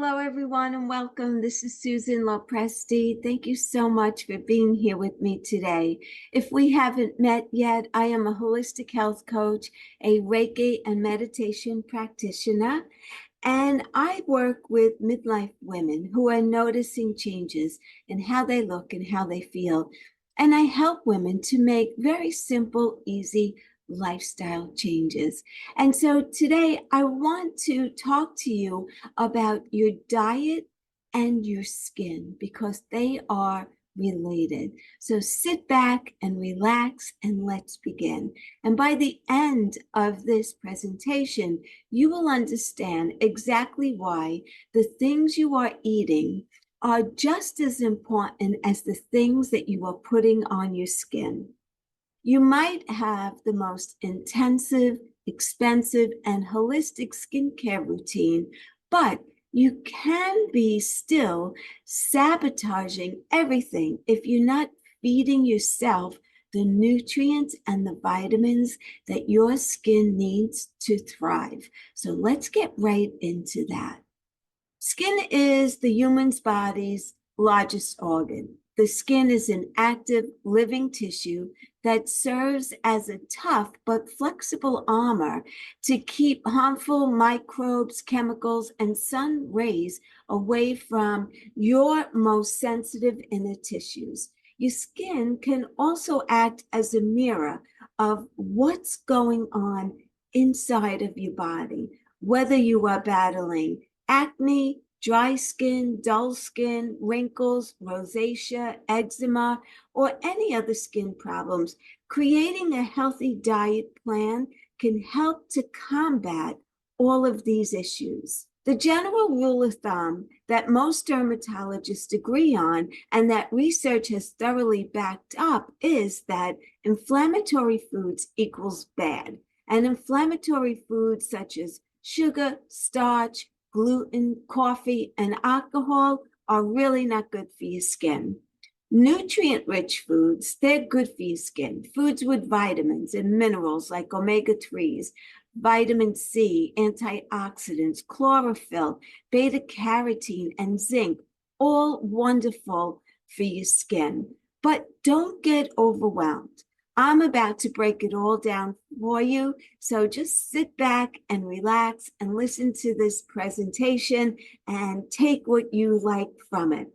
Hello, everyone, and welcome. This is Susan Lopresti. Thank you so much for being here with me today. If we haven't met yet, I am a holistic health coach, a Reiki and meditation practitioner, and I work with midlife women who are noticing changes in how they look and how they feel. And I help women to make very simple, easy lifestyle changes. And so today I want to talk to you about your diet and your skin because they are related. So sit back and relax and let's begin. And by the end of this presentation, you will understand exactly why the things you are eating are just as important as the things that you are putting on your skin. You might have the most intensive, expensive, and holistic skincare routine, but you can be still sabotaging everything if you're not feeding yourself the nutrients and the vitamins that your skin needs to thrive. So let's get right into that. Skin is the human's body's largest organ. The skin is an active, living tissue that serves as a tough but flexible armor to keep harmful microbes, chemicals, and sun rays away from your most sensitive inner tissues. Your skin can also act as a mirror of what's going on inside of your body, whether you are battling acne, dry skin, dull skin, wrinkles, rosacea, eczema, or any other skin problems. Creating a healthy diet plan can help to combat all of these issues. The general rule of thumb that most dermatologists agree on and that research has thoroughly backed up is that inflammatory foods equals bad. And inflammatory foods such as sugar, starch, gluten, coffee, and alcohol are really not good for your skin. Nutrient-rich foods, they're good for your skin. Foods with vitamins and minerals like omega-3s, vitamin C, antioxidants, chlorophyll, beta-carotene, and zinc, all wonderful for your skin. But don't get overwhelmed. I'm about to break it all down for you, so just sit back and relax and listen to this presentation and take what you like from it.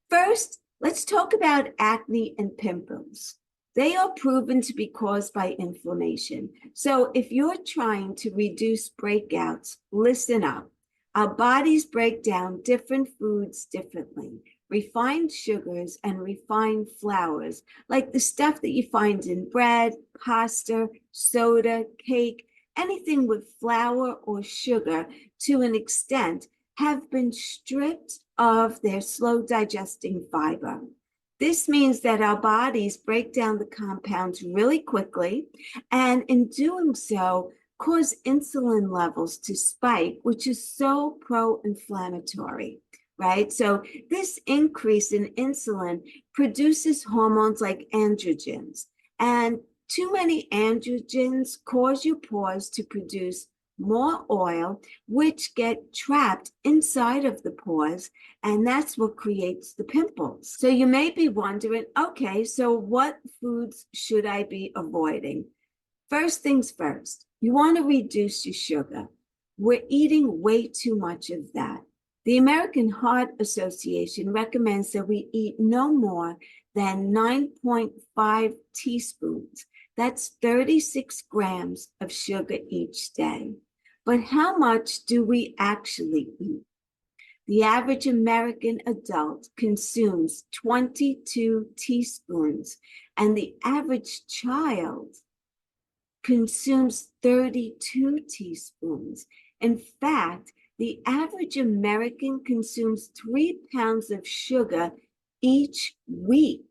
First, let's talk about acne and pimples. They are proven to be caused by inflammation. So if you're trying to reduce breakouts, listen up. Our bodies break down different foods differently. Refined sugars and refined flours, like the stuff that you find in bread, pasta, soda, cake, anything with flour or sugar to an extent, have been stripped of their slow digesting fiber. This means that our bodies break down the compounds really quickly, and in doing so, cause insulin levels to spike, which is so pro-inflammatory. Right? So this increase in insulin produces hormones like androgens, and too many androgens cause your pores to produce more oil, which get trapped inside of the pores, and that's what creates the pimples. So you may be wondering, okay, so what foods should I be avoiding? First things first, you want to reduce your sugar. We're eating way too much of that. The American Heart Association recommends that we eat no more than 9.5 teaspoons. That's 36 grams of sugar each day. But how much do we actually eat? The average American adult consumes 22 teaspoons, and the average child consumes 32 teaspoons. In fact, the average American consumes 3 pounds of sugar each week.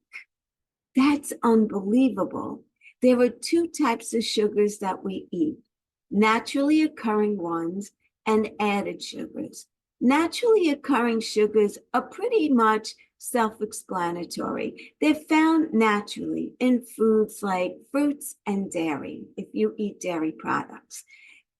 That's unbelievable. There are two types of sugars that we eat, naturally occurring ones and added sugars. Naturally occurring sugars are pretty much self-explanatory. They're found naturally in foods like fruits and dairy, if you eat dairy products.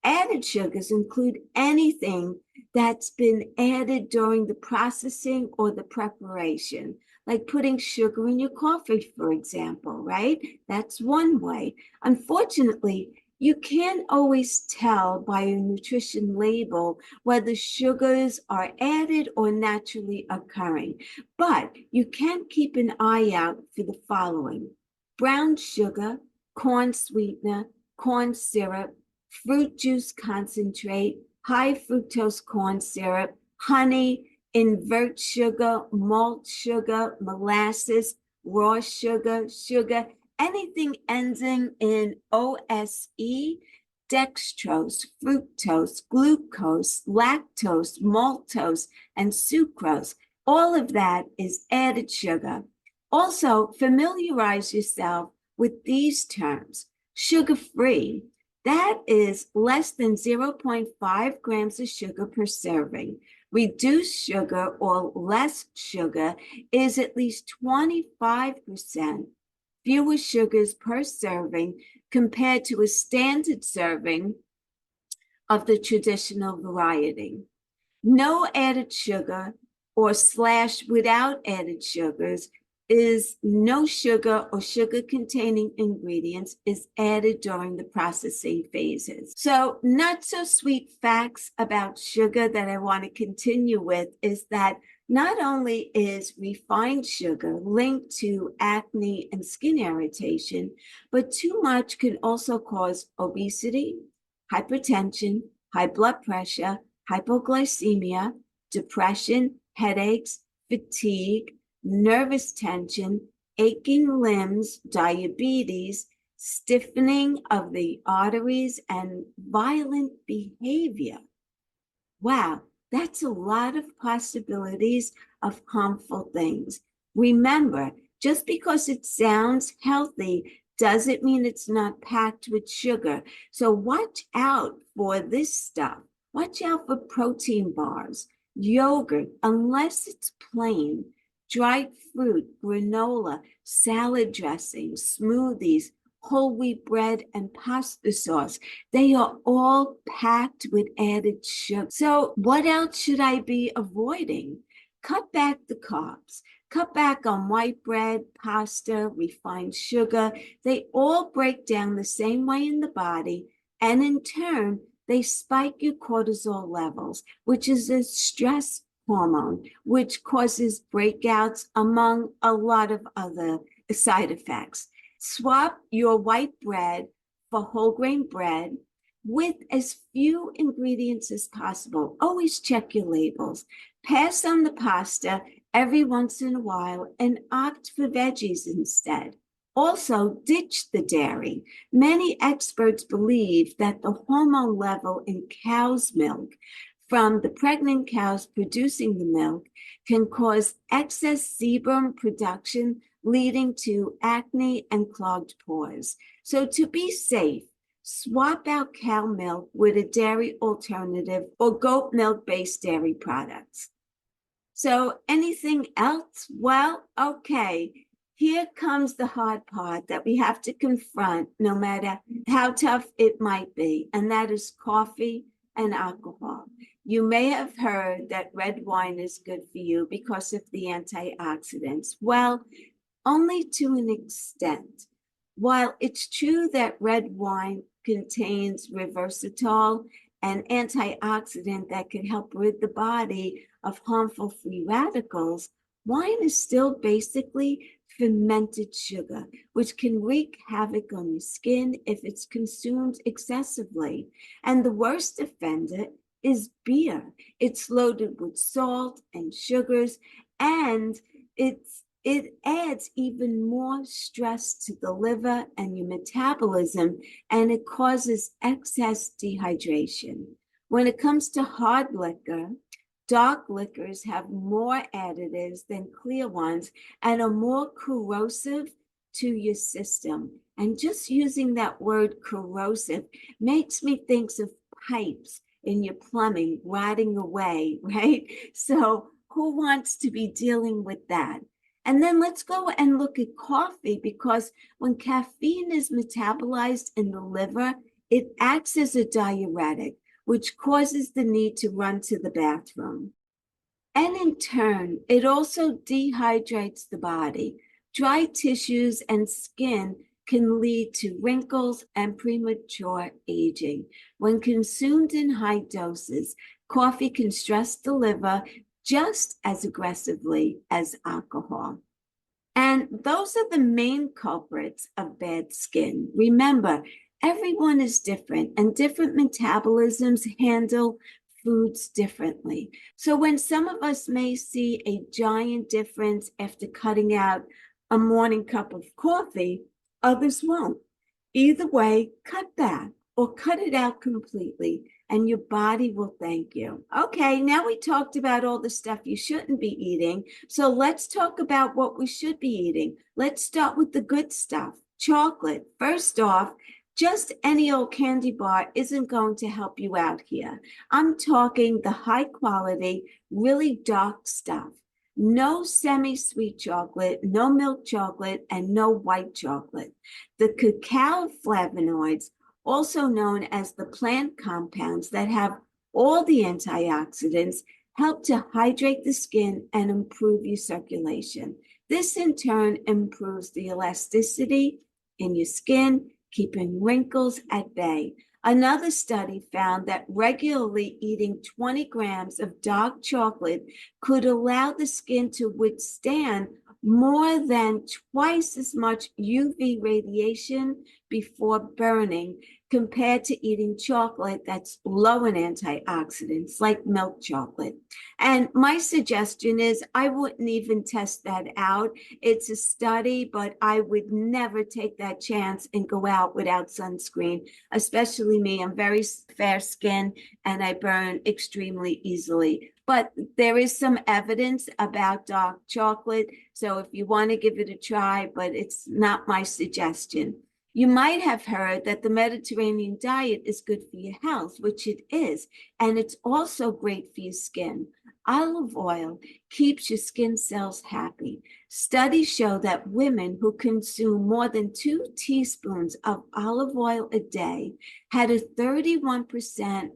Added sugars include anything that's been added during the processing or the preparation, like putting sugar in your coffee, for example, right? That's one way. Unfortunately, you can't always tell by a nutrition label whether sugars are added or naturally occurring, but you can keep an eye out for the following: brown sugar, corn sweetener, corn syrup, fruit juice concentrate, high fructose corn syrup, honey, invert sugar, malt sugar, molasses, raw sugar, sugar, anything ending in OSE, dextrose, fructose, glucose, lactose, maltose, and sucrose. All of that is added sugar. Also, familiarize yourself with these terms. Sugar-free, that is less than 0.5 grams of sugar per serving. Reduced sugar or less sugar is at least 25% fewer sugars per serving compared to a standard serving of the traditional variety. No added sugar or slash without added sugars is no sugar or sugar-containing ingredients is added during the processing phases. So not so sweet facts about sugar that I want to continue with is that not only is refined sugar linked to acne and skin irritation, but too much can also cause obesity, hypertension, high blood pressure, hypoglycemia, depression, headaches, fatigue, nervous tension, aching limbs, diabetes, stiffening of the arteries, and violent behavior. Wow, that's a lot of possibilities of harmful things. Remember, just because it sounds healthy doesn't mean it's not packed with sugar. So watch out for this stuff. Watch out for protein bars, yogurt, unless it's plain, dried fruit, granola, salad dressings, smoothies, whole wheat bread, and pasta sauce. They are all packed with added sugar. So what else should I be avoiding? Cut back the carbs. Cut back on white bread, pasta, refined sugar. They all break down the same way in the body, and in turn, they spike your cortisol levels, which is a stress hormone, which causes breakouts, among a lot of other side effects. Swap your white bread for whole grain bread with as few ingredients as possible. Always check your labels. Pass on the pasta every once in a while and opt for veggies instead. Also, ditch the dairy. Many experts believe that the hormone level in cow's milk from the pregnant cows producing the milk can cause excess sebum production, leading to acne and clogged pores. So to be safe, swap out cow milk with a dairy alternative or goat milk-based dairy products. So anything else? Well, okay. Here comes the hard part that we have to confront, no matter how tough it might be, and that is coffee and alcohol. You may have heard that red wine is good for you because of the antioxidants. Well, only to an extent. While it's true that red wine contains resveratrol, an antioxidant that can help rid the body of harmful free radicals, wine is still basically fermented sugar, which can wreak havoc on your skin if it's consumed excessively. And the worst offender is beer. It's loaded with salt and sugars, and it adds even more stress to the liver and your metabolism, and it causes excess dehydration. When it comes to hard liquor, dark liquors have more additives than clear ones and are more corrosive to your system. And just using that word corrosive makes me think of pipes in your plumbing rotting away, right? So who wants to be dealing with that? And then let's go and look at coffee, because when caffeine is metabolized in the liver, It acts as a diuretic, which causes the need to run to the bathroom. And in turn, it also dehydrates the body. Dry tissues and skin can lead to wrinkles and premature aging. When consumed in high doses, coffee can stress the liver just as aggressively as alcohol. And those are the main culprits of bad skin. Remember, everyone is different and different metabolisms handle foods differently. So when some of us may see a giant difference after cutting out a morning cup of coffee, others won't. Either way, cut back or cut it out completely, and your body will thank you. Okay, now we talked about all the stuff you shouldn't be eating. So let's talk about what we should be eating. Let's start with the good stuff. Chocolate. First off, just any old candy bar isn't going to help you out here. I'm talking the high quality, really dark stuff. No semi-sweet chocolate, no milk chocolate, and no white chocolate. The cacao flavonoids, also known as the plant compounds that have all the antioxidants, help to hydrate the skin and improve your circulation. This in turn improves the elasticity in your skin, keeping wrinkles at bay. Another study found that regularly eating 20 grams of dark chocolate could allow the skin to withstand more than twice as much UV radiation before burning compared to eating chocolate that's low in antioxidants like milk chocolate. And my suggestion is I wouldn't even test that out. It's a study, but I would never take that chance and go out without sunscreen, especially me. I'm very fair skinned and I burn extremely easily. But there is some evidence about dark chocolate. So if you want to give it a try, but it's not my suggestion. You might have heard that the Mediterranean diet is good for your health, which it is, and it's also great for your skin. Olive oil keeps your skin cells happy. Studies show that women who consume more than 2 teaspoons of olive oil a day had a 31%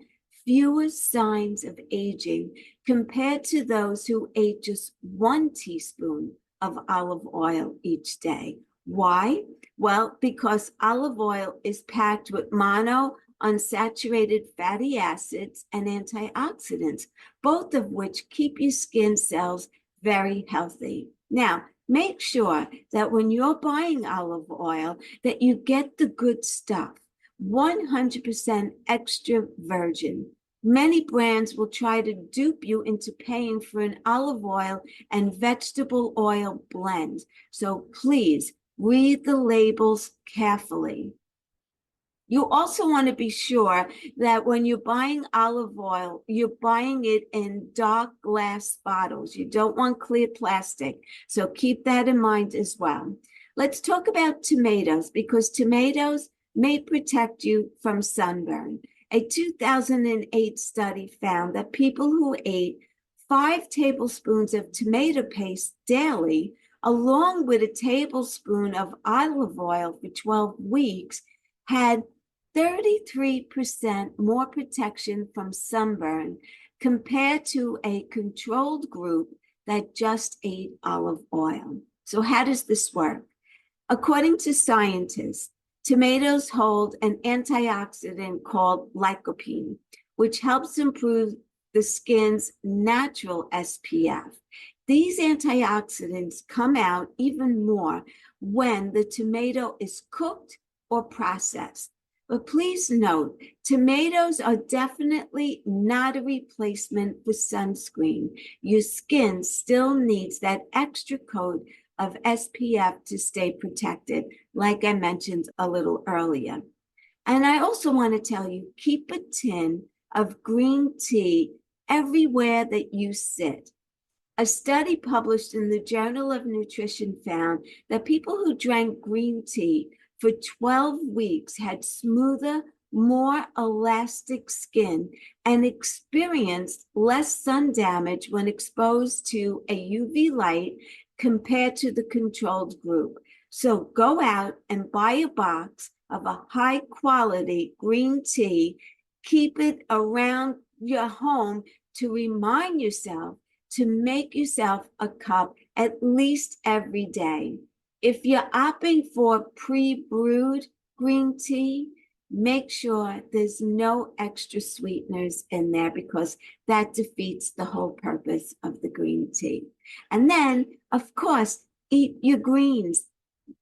fewer signs of aging compared to those who ate just 1 teaspoon of olive oil each day. Why? Well, because olive oil is packed with monounsaturated fatty acids and antioxidants, both of which keep your skin cells very healthy. Now, make sure that when you're buying olive oil, that you get the good stuff, 100% extra virgin. Many brands will try to dupe you into paying for an olive oil and vegetable oil blend. So please, read the labels carefully. You also want to be sure that when you're buying olive oil, you're buying it in dark glass bottles. You don't want clear plastic. So keep that in mind as well. Let's talk about tomatoes because tomatoes may protect you from sunburn. A 2008 study found that people who ate 5 tablespoons of tomato paste daily along with a tablespoon of olive oil for 12 weeks, had 33% more protection from sunburn compared to a controlled group that just ate olive oil. So how does this work? According to scientists, tomatoes hold an antioxidant called lycopene, which helps improve the skin's natural SPF. These antioxidants come out even more when the tomato is cooked or processed. But please note, tomatoes are definitely not a replacement for sunscreen. Your skin still needs that extra coat of SPF to stay protected, like I mentioned a little earlier. And I also want to tell you, keep a tin of green tea everywhere that you sit. A study published in the Journal of Nutrition found that people who drank green tea for 12 weeks had smoother, more elastic skin and experienced less sun damage when exposed to a UV light compared to the controlled group. So go out and buy a box, of a high quality green tea. Keep it around your home to remind yourself to make yourself a cup at least every day. If you're opting for pre-brewed green tea, make sure there's no extra sweeteners in there because that defeats the whole purpose of the green tea. And then, of course, eat your greens,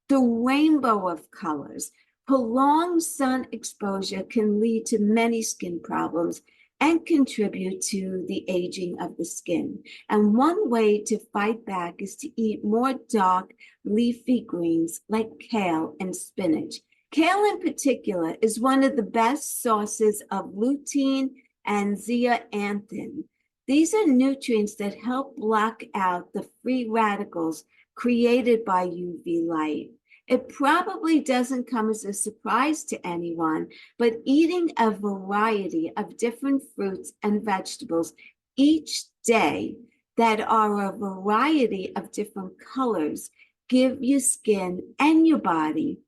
the rainbow of colors. Prolonged sun exposure can lead to many skin problems and contribute to the aging of the skin. And one way to fight back is to eat more dark leafy greens like kale and spinach. Kale in particular is one of the best sources of lutein and zeaxanthin. These are nutrients that help block out the free radicals created by UV light. It probably doesn't come as a surprise to anyone, but eating a variety of different fruits and vegetables each day that are a variety of different colors give your skin and your body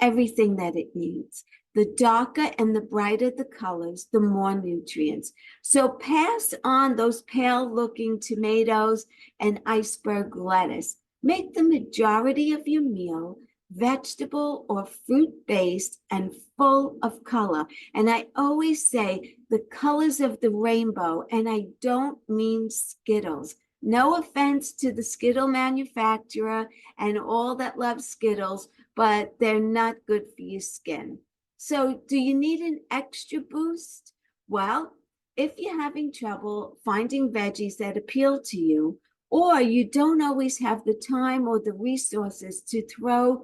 everything that it needs. The darker and the brighter the colors, the more nutrients. So pass on those pale looking tomatoes and iceberg lettuce. Make the majority of your meal vegetable or fruit-based and full of color. And I always say the colors of the rainbow, and I don't mean Skittles. No offense to the Skittle manufacturer and all that love Skittles, but they're not good for your skin. So do you need an extra boost? Well, if you're having trouble finding veggies that appeal to you, or you don't always have the time or the resources to throw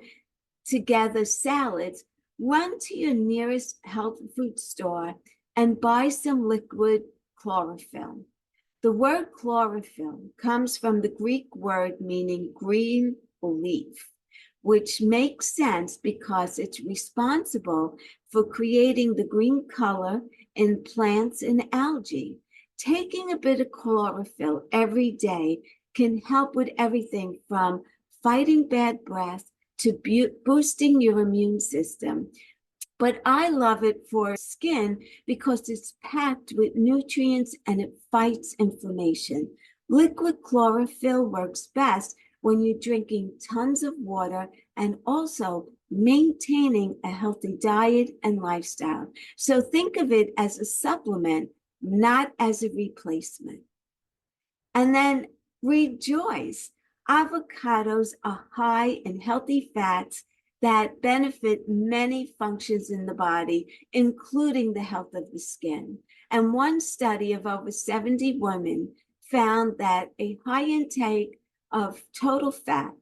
together salads, run to your nearest health food store and buy some liquid chlorophyll. The word chlorophyll comes from the Greek word meaning green leaf, which makes sense because it's responsible for creating the green color in plants and algae. Taking a bit of chlorophyll every day can help with everything from fighting bad breath to boosting your immune system. But I love it for skin because it's packed with nutrients and it fights inflammation. Liquid chlorophyll works best when you're drinking tons of water and also maintaining a healthy diet and lifestyle. So think of it as a supplement, not as a replacement. And then rejoice. Avocados are high in healthy fats that benefit many functions in the body, including the health of the skin. And one study of over 70 women found that a high intake of total fat,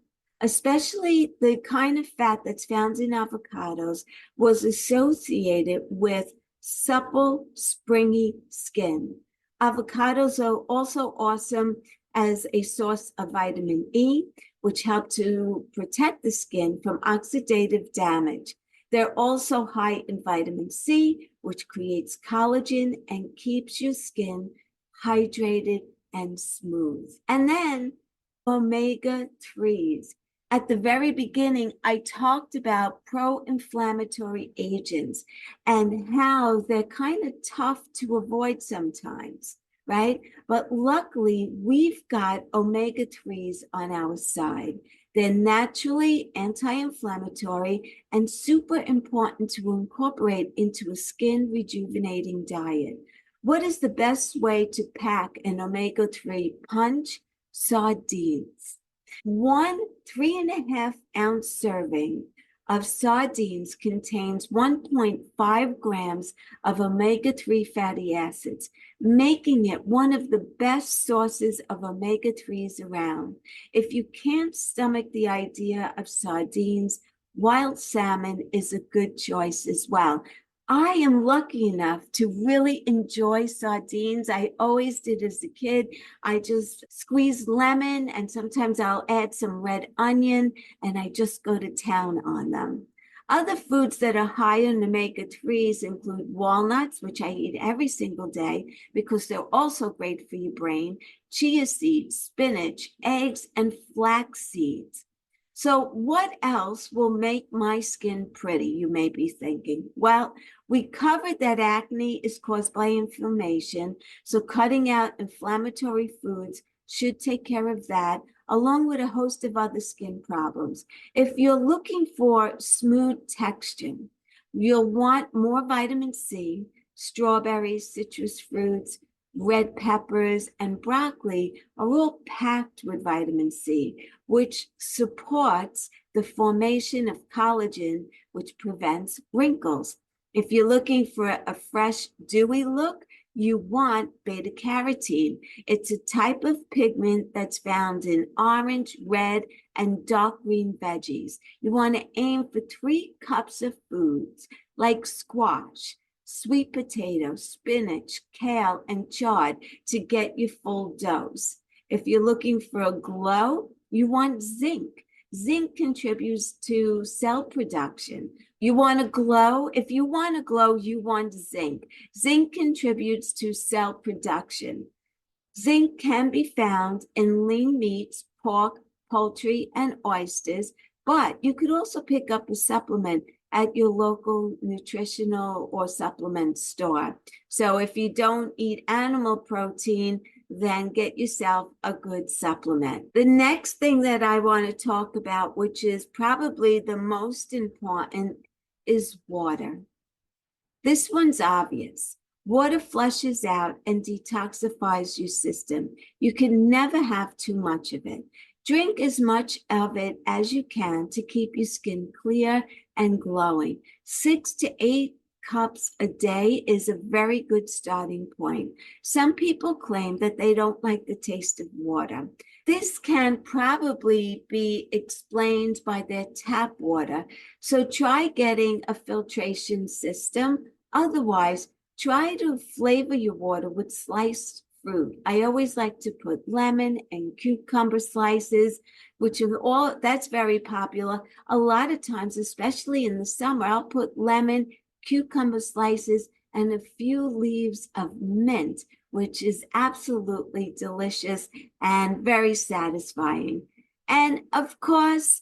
especially the kind of fat that's found in avocados, was associated with supple, springy skin. Avocados are also awesome as a source of vitamin E, which help to protect the skin from oxidative damage. They're also high in vitamin C, which creates collagen and keeps your skin hydrated and smooth. And then omega-3s. At the very beginning, I talked about pro-inflammatory agents and how they're kind of tough to avoid sometimes, right? But luckily, we've got omega-3s on our side. They're naturally anti-inflammatory and super important to incorporate into a skin rejuvenating diet. What is the best way to pack an omega-3 punch? Sardines. 1 3.5 ounce serving of sardines contains 1.5 grams of omega-3 fatty acids, making it one of the best sources of omega-3s around. If you can't stomach the idea of sardines, wild salmon is a good choice as well. I am lucky enough to really enjoy sardines. I always did as a kid. I just squeeze lemon and sometimes I'll add some red onion and I just go to town on them. Other foods that are high in omega-3s include walnuts, which I eat every single day because they're also great for your brain, chia seeds, spinach, eggs, and flax seeds. So what else will make my skin pretty, you may be thinking? Well, we covered that acne is caused by inflammation, so cutting out inflammatory foods should take care of that, along with a host of other skin problems. If you're looking for smooth texture, you'll want more vitamin C. Strawberries, citrus fruits, red peppers, and broccoli are all packed with vitamin C, which supports the formation of collagen, which prevents wrinkles. If you're looking for a fresh, dewy look, you want beta carotene. It's a type of pigment that's found in orange, red, and dark green veggies. You want to aim for 3 cups of foods like squash, sweet potato, spinach, kale, and chard to get your full dose. If you're looking for a glow, you want zinc. Zinc contributes to cell production. You want to glow? If you want to glow, you want zinc. Zinc contributes to cell production. Zinc can be found in lean meats, pork, poultry, and oysters, but you could also pick up a supplement at your local nutritional or supplement store. So if you don't eat animal protein, then get yourself a good supplement. The next thing that I want to talk about, which is probably the most important, is water. This one's obvious. Water flushes out and detoxifies your system. You can never have too much of it. Drink as much of it as you can to keep your skin clear and glowing. 6 to 8 cups a day is a very good starting point. Some people claim that they don't like the taste of water. This can probably be explained by their tap water, so try getting a filtration system. Otherwise, try to flavor your water with sliced fruit. I always like to put lemon and cucumber slices, which are all, that's very popular. A lot of times, especially in the summer, I'll put lemon, cucumber slices, and a few leaves of mint, which is absolutely delicious and very satisfying. And of course,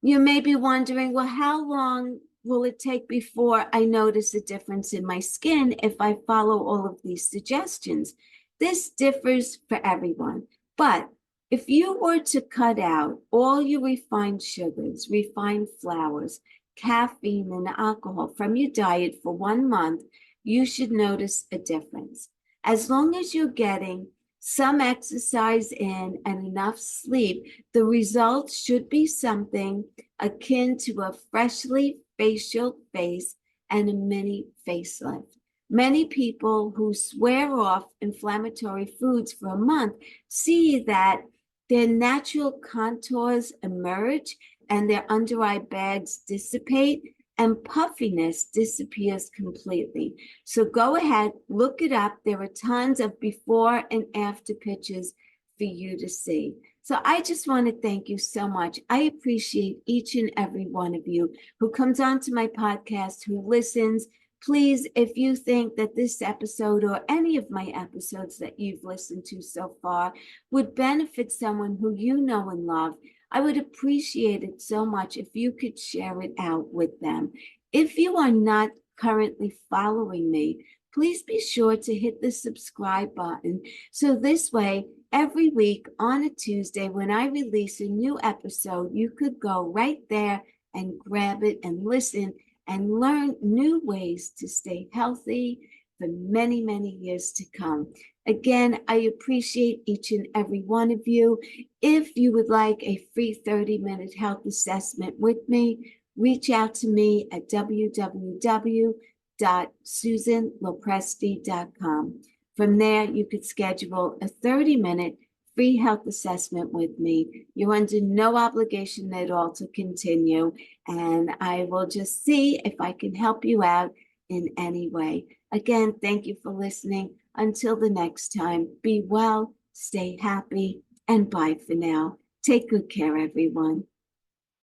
you may be wondering, well, how long will it take before I notice a difference in my skin if I follow all of these suggestions? This differs for everyone, but if you were to cut out all your refined sugars, refined flours, caffeine, and alcohol from your diet for 1 month, you should notice a difference. As long as you're getting some exercise in and enough sleep, the result should be something akin to a freshly facial face and a mini facelift. Many people who swear off inflammatory foods for a month see that their natural contours emerge and their under eye bags dissipate and puffiness disappears completely. So go ahead, look it up. There are tons of before and after pictures for you to see. So I just want to thank you so much. I appreciate each and every one of you who comes onto my podcast, who listens. Please, if you think that this episode or any of my episodes that you've listened to so far would benefit someone who you know and love, I would appreciate it so much if you could share it out with them. If you are not currently following me, please be sure to hit the subscribe button. So this way, every week on a Tuesday, when I release a new episode, you could go right there and grab it and listen and learn new ways to stay healthy for many, many years to come. Again, I appreciate each and every one of you. If you would like a free 30-minute health assessment with me, reach out to me at www.susanlopresti.com. From there, you could schedule a 30-minute free health assessment with me. You're under no obligation at all to continue, and I will just see if I can help you out in any way. Again, thank you for listening. Until the next time, be well, stay happy, and bye for now. Take good care, everyone.